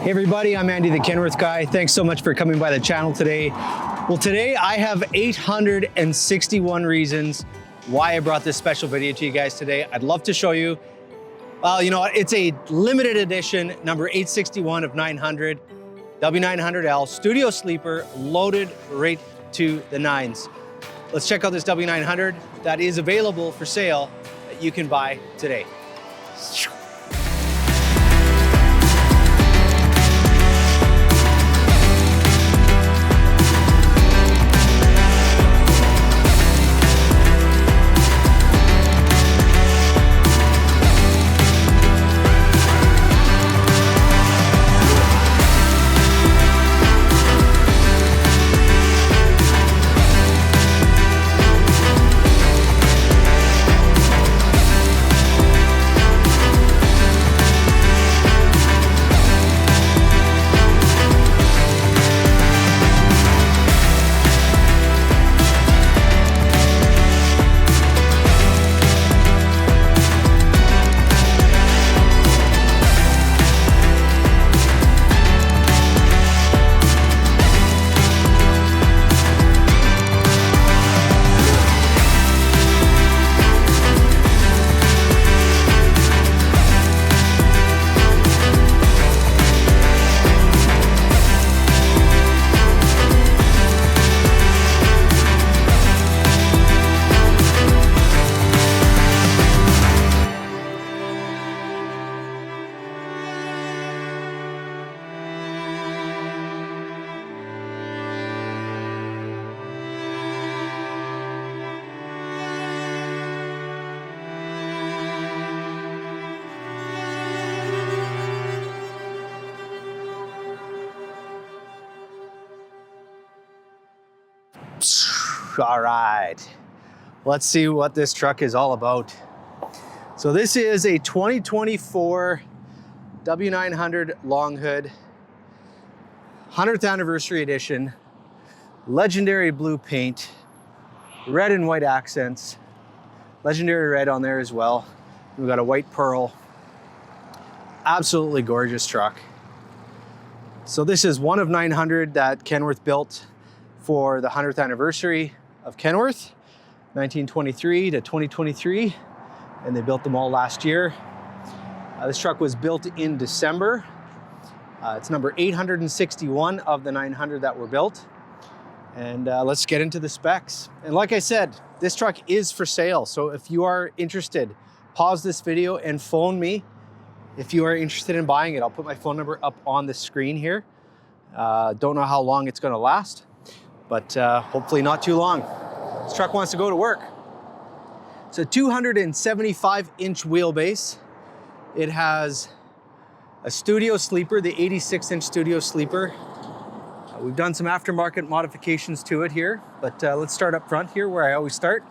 Hey everybody, I'm Andy the Kenworth Guy. Thanks so much for coming by the channel today. Well, today I have 861 reasons why I brought this special video to you guys today. I'd love to show you. Well, you know what? It's a limited edition, number 861 of 900, W900L, studio sleeper, loaded right to the nines. Let's check out this W900 that is available for sale that you can buy today. All right, let's see what this truck is all about. So this is a 2024 W900 long hood, 100th anniversary edition, legendary blue paint, red and white accents, legendary red on there as well. We've got a white pearl, absolutely gorgeous truck. So this is one of 900 that Kenworth built for the 100th anniversary of Kenworth, 1923 to 2023, and they built them all last year. This truck was built in December. It's number 861 of the 900 that were built. And let's get into the specs. And like I said, this truck is for sale. So if you are interested, pause this video and phone me if you are interested in buying it. I'll put my phone number up on the screen here. Don't know how long it's gonna last, but hopefully not too long. This truck wants to go to work. It's a 275-inch wheelbase. It has a studio sleeper, the 86-inch studio sleeper. We've done some aftermarket modifications to it here, but let's start up front here where I always start.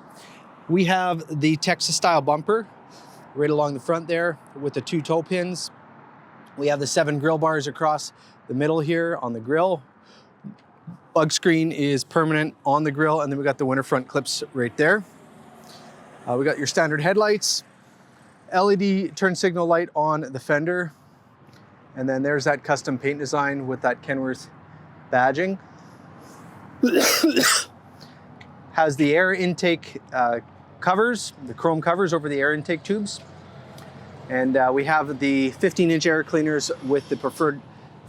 We have the Texas style bumper right along the front there with the 2 toe pins. We have the 7 grill bars across the middle here on the grill. Bug screen is permanent on the grill, and then we got the winter front clips right there. We got your standard headlights, LED turn signal light on the fender, and then there's that custom paint design with that Kenworth badging. Has the air intake covers, the chrome covers over the air intake tubes. And we have the 15-inch air cleaners with the preferred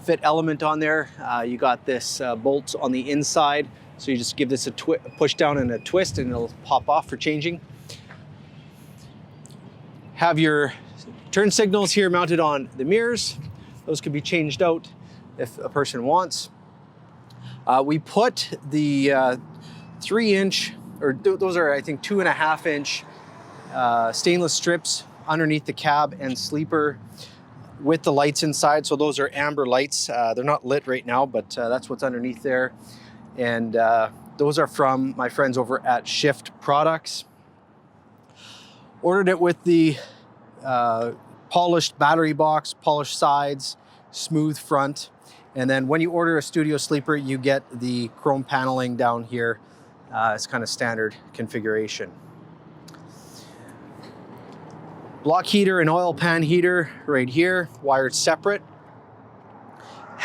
fit element on there. You got this bolt on the inside, so you just give this a push down and a twist and it'll pop off for changing. Have your turn signals here mounted on the mirrors. Those can be changed out if a person wants. We put the 3-inch, or those are I think 2.5-inch stainless strips underneath the cab and sleeper with the lights inside. So those are amber lights. They're not lit right now, but that's what's underneath there. And those are from my friends over at Shift Products. Ordered it with the polished battery box, polished sides, smooth front. And then when you order a studio sleeper, you get the chrome paneling down here. It's kind of standard configuration. block heater and oil pan heater right here, wired separate.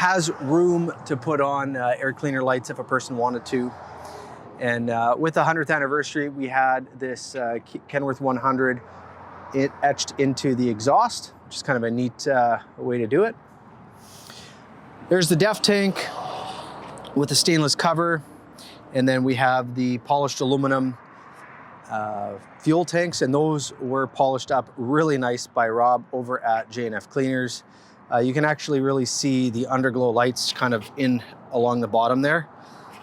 has room to put on air cleaner lights if a person wanted to. And with the 100th anniversary, we had this Kenworth 100 etched into the exhaust, which is kind of a neat way to do it. There's the def tank with the stainless cover. And then we have the polished aluminum fuel tanks, and those were polished up really nice by Rob over at J&F Cleaners. You can actually really see the underglow lights kind of in along the bottom there.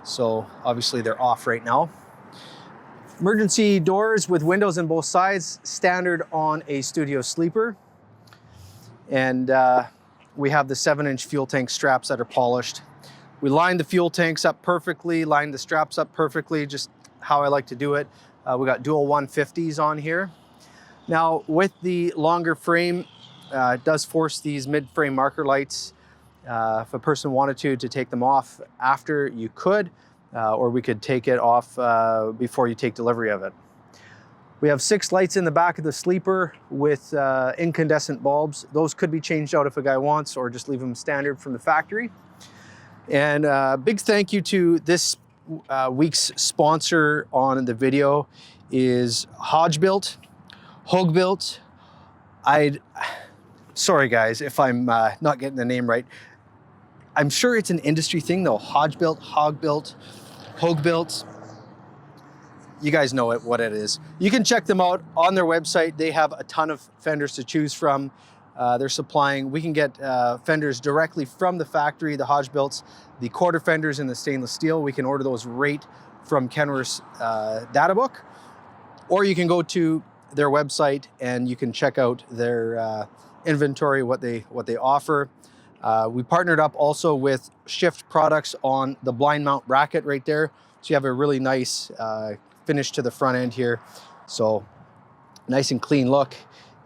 So obviously they're off right now. Emergency doors with windows on both sides, standard on a studio sleeper. And we have the 7-inch fuel tank straps that are polished. We lined the fuel tanks up perfectly, lined the straps up perfectly, just how I like to do it. We got dual 150s on here. Now with the longer frame, it does force these mid-frame marker lights. If a person wanted to take them off after, you could, or we could take it off before you take delivery of it. We have 6 lights in the back of the sleeper with incandescent bulbs. Those could be changed out if a guy wants, or just leave them standard from the factory. And big thank you to this week's sponsor on the video is Hodgebuilt, Hogebuilt. Sorry guys if I'm not getting the name right. I'm sure it's an industry thing though. Hodgebuilt, Hogbuilt, Hogebuilt. You guys know what it is. You can check them out on their website. They have a ton of fenders to choose from. They're supplying, we can get fenders directly from the factory, the Hodgebuilts, the quarter fenders in the stainless steel. We can order those right from Kenworth's data book, or you can go to their website and you can check out their inventory, what they offer. We partnered up also with Shift Products on the blind mount bracket right there. So you have a really nice finish to the front end here. So nice and clean look.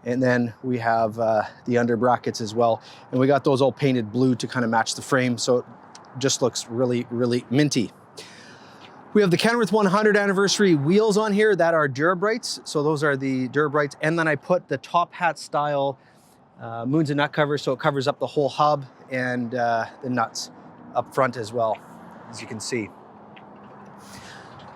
And then we have the under brackets as well. And we got those all painted blue to kind of match the frame. So it just looks really, really minty. We have the Kenworth 100 anniversary wheels on here that are Durabrights. So those are the Durabrights. And then I put the top hat style moons and nut cover, so it covers up the whole hub and the nuts up front as well, as you can see.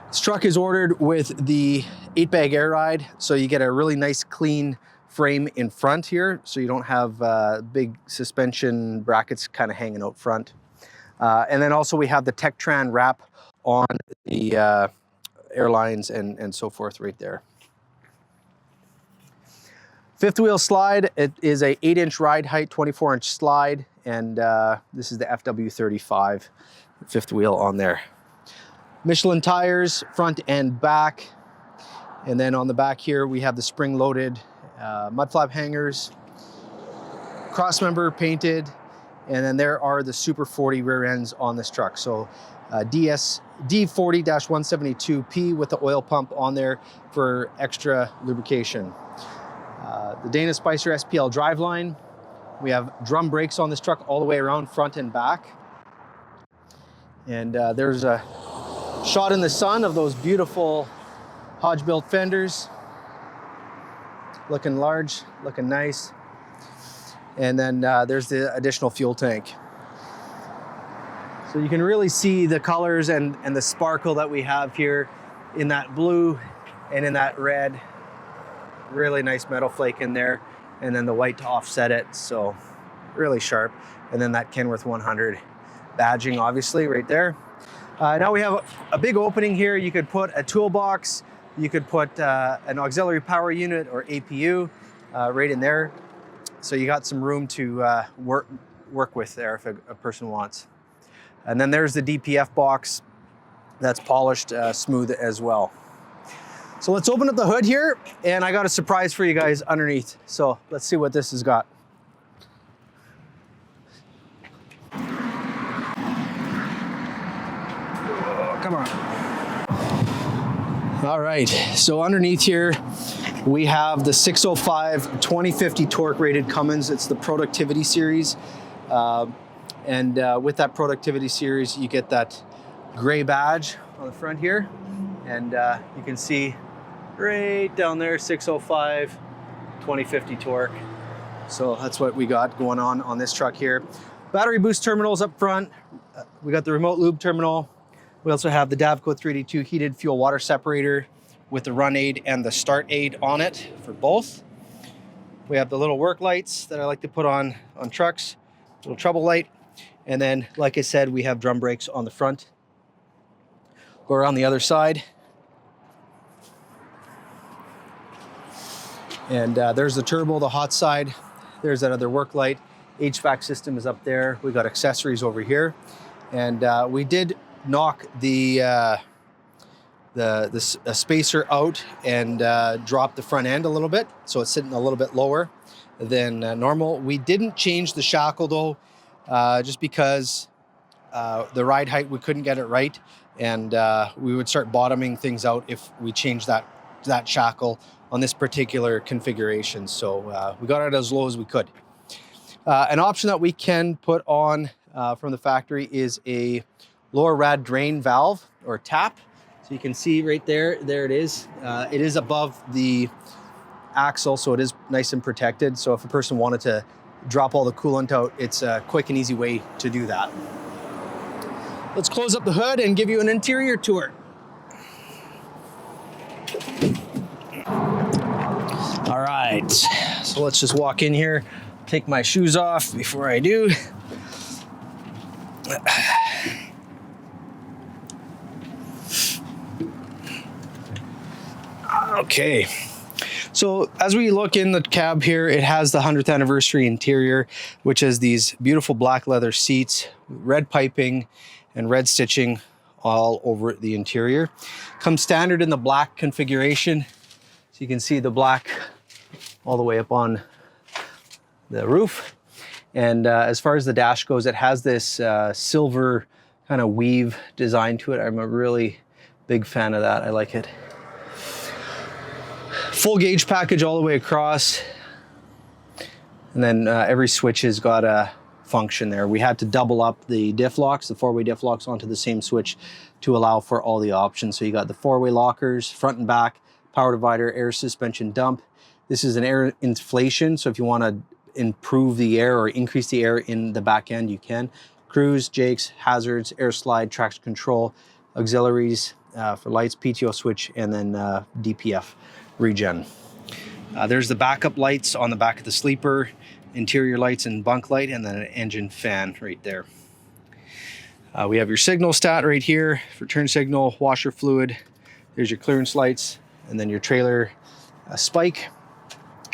This truck is ordered with the 8-bag air ride, so you get a really nice clean frame in front here, so you don't have big suspension brackets kind of hanging out front. And then also we have the Tektran wrap on the airlines and so forth right there. Fifth wheel slide, it is a 8-inch ride height, 24-inch slide, and this is the FW35 fifth wheel on there. Michelin tires, front and back. And then on the back here, we have the spring-loaded mud flap hangers, cross member painted, and then there are the Super 40 rear ends on this truck. So D40-172P with the oil pump on there for extra lubrication. The Dana Spicer SPL driveline. We have drum brakes on this truck all the way around front and back. And there's a shot in the sun of those beautiful Hodgebuilt fenders. Looking large, looking nice. And then there's the additional fuel tank. So you can really see the colors and the sparkle that we have here in that blue and in that red. Really nice metal flake in there. And then the white to offset it, so really sharp. And then that Kenworth 100 badging, obviously, right there. Now we have a big opening here. You could put a toolbox, you could put an auxiliary power unit or APU right in there. So you got some room to work with there if a person wants. And then there's the DPF box that's polished smooth as well. So let's open up the hood here, and I got a surprise for you guys underneath. So let's see what this has got. Oh, come on. All right, so underneath here, we have the 605 2050 torque rated Cummins. It's the Productivity Series. And with that Productivity Series, you get that gray badge on the front here. And you can see right down there, 605 2050 torque. So that's what we got going on this truck here. Battery boost terminals up front. We got the remote lube terminal. We also have the Davco 382 heated fuel water separator with the run aid and the start aid on it for both. We have the little work lights that I like to put on trucks, little trouble light. And then, like I said, we have drum brakes on the front. Go around the other side. And there's the turbo, the hot side. There's that other work light. HVAC system is up there. We got accessories over here. And we did knock the spacer out and drop the front end a little bit. So it's sitting a little bit lower than normal. We didn't change the shackle though, just because the ride height, we couldn't get it right. And we would start bottoming things out if we changed that shackle on this particular configuration. So we got it as low as we could. An option that we can put on from the factory is a lower rad drain valve or tap. So you can see right there it is. It is above the axle, so it is nice and protected. So if a person wanted to drop all the coolant out, it's a quick and easy way to do that. Let's close up the hood and give you an interior tour. All right, so let's just walk in here, take my shoes off before I do. Okay, so as we look in the cab here, it has the 100th anniversary interior, which is these beautiful black leather seats, red piping and red stitching all over the interior. Comes standard in the black configuration. So you can see the black all the way up on the roof. And as far as the dash goes, it has this silver kind of weave design to it. I'm a really big fan of that. I like it. Full gauge package all the way across. And then every switch has got a function there. We had to double up the diff locks, the four-way diff locks onto the same switch to allow for all the options. So you got the four-way lockers, front and back, power divider, air suspension dump. This is an air inflation, so if you want to improve the air or increase the air in the back end, you can. Cruise, jakes, hazards, air slide, traction control, auxiliaries for lights, PTO switch, and then DPF regen. There's the backup lights on the back of the sleeper, interior lights and bunk light, and then an engine fan right there. We have your signal stat right here for turn signal, washer fluid. There's your clearance lights, and then your trailer spike.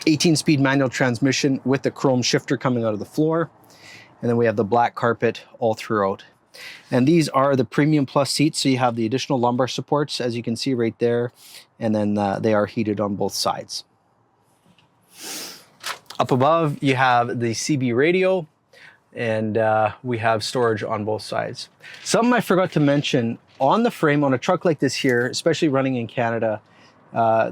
18-speed manual transmission with the chrome shifter coming out of the floor. And then we have the black carpet all throughout. And these are the Premium Plus seats, so you have the additional lumbar supports, as you can see right there. And then they are heated on both sides. Up above, you have the CB radio, and we have storage on both sides. Something I forgot to mention, on the frame, on a truck like this here, especially running in Canada,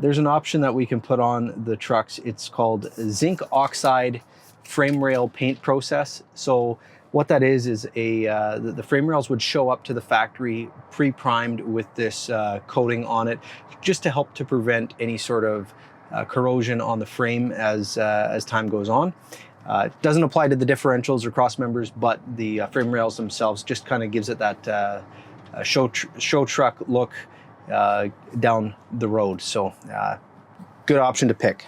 there's an option that we can put on the trucks. It's called zinc oxide frame rail paint process. So what that is the frame rails would show up to the factory pre-primed with this coating on it, just to help to prevent any sort of corrosion on the frame as time goes on. It doesn't apply to the differentials or cross members, but the frame rails themselves just kind of gives it that show truck look down the road. So good option to pick.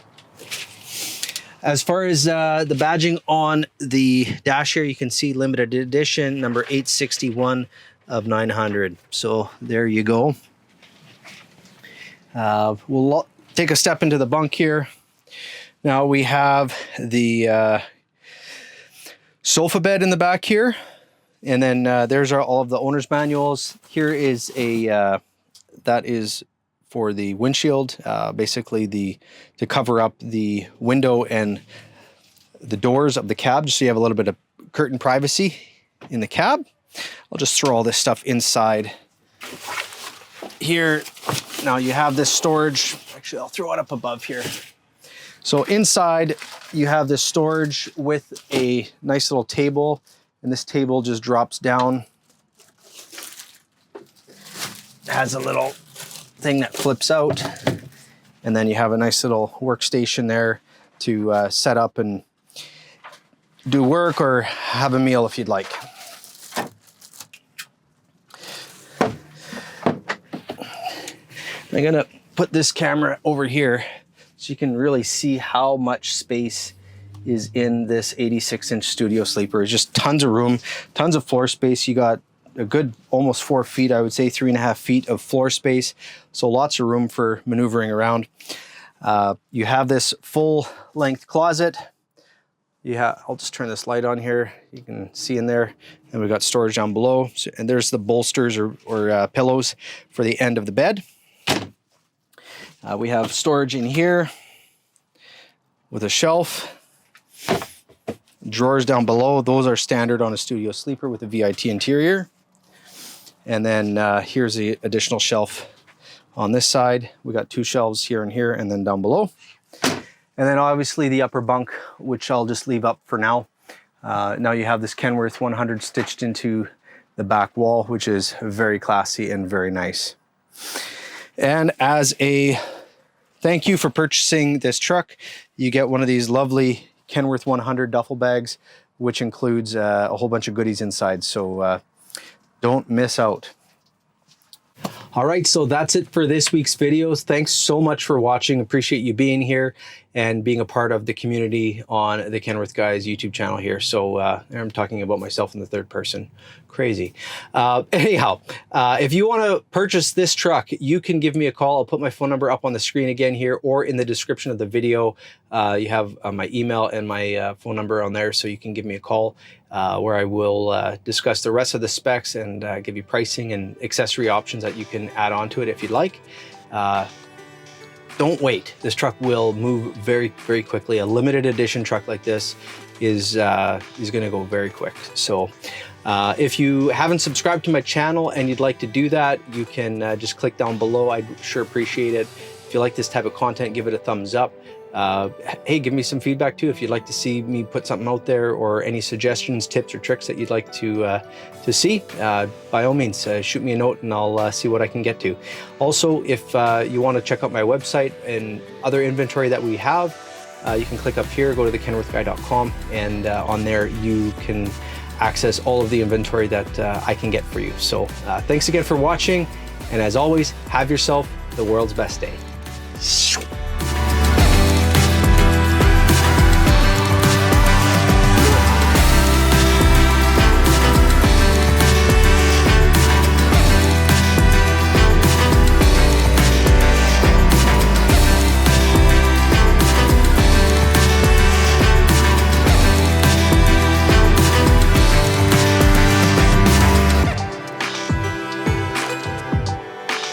As far as the badging on the dash here, you can see limited edition number 861 of 900. So there you go. We'll take a step into the bunk here. Now we have the sofa bed in the back here. And then there's all of the owner's manuals. Here is that is for the windshield, basically to cover up the window and the doors of the cab, just so you have a little bit of curtain privacy in the cab. I'll just throw all this stuff inside here. Now you have this storage. Actually, I'll throw it up above here. So inside you have this storage with a nice little table, and this table just drops down. It has a little thing that flips out, and then you have a nice little workstation there to set up and do work or have a meal if you'd like. I'm gonna put this camera over here so you can really see how much space is in this 86-inch studio sleeper. It's just tons of room, tons of floor space. You got a good almost 4 feet, I would say 3.5 feet of floor space. So lots of room for maneuvering around. You have this full length closet. I'll just turn this light on here. You can see in there, and we've got storage down below. And there's the bolsters or pillows for the end of the bed. We have storage in here with a shelf. Drawers down below. Those are standard on a studio sleeper with a VIT interior. And then here's the additional shelf on this side. We got 2 shelves here and here, and then down below. And then obviously the upper bunk, which I'll just leave up for now. Now you have this Kenworth 100 stitched into the back wall, which is very classy and very nice. And as a thank you for purchasing this truck, you get one of these lovely Kenworth 100 duffel bags, which includes a whole bunch of goodies inside. So don't miss out. All right, so that's it for this week's videos. Thanks so much for watching. Appreciate you being here and being a part of the community on the Kenworth Guys YouTube channel here. So I'm talking about myself in the third person. Crazy. Anyhow, if you want to purchase this truck, you can give me a call. I'll put my phone number up on the screen again here or in the description of the video. You have my email and my phone number on there, so you can give me a call where I will discuss the rest of the specs and give you pricing and accessory options that you can add on to it if you'd like. Don't wait. This truck will move very, very quickly. A limited edition truck like this is going to go very quick. So if you haven't subscribed to my channel and you'd like to do that, you can just click down below. I'd sure appreciate it. If you like this type of content, give it a thumbs up. Hey, give me some feedback too if you'd like to see me put something out there, or any suggestions, tips, or tricks that you'd like to see. By all means, shoot me a note and I'll see what I can get to. Also, if you want to check out my website and other inventory that we have, you can click up here, go to thekenworthguy.com, and on there you can access all of the inventory that I can get for you. So thanks again for watching, and as always, have yourself the world's best day.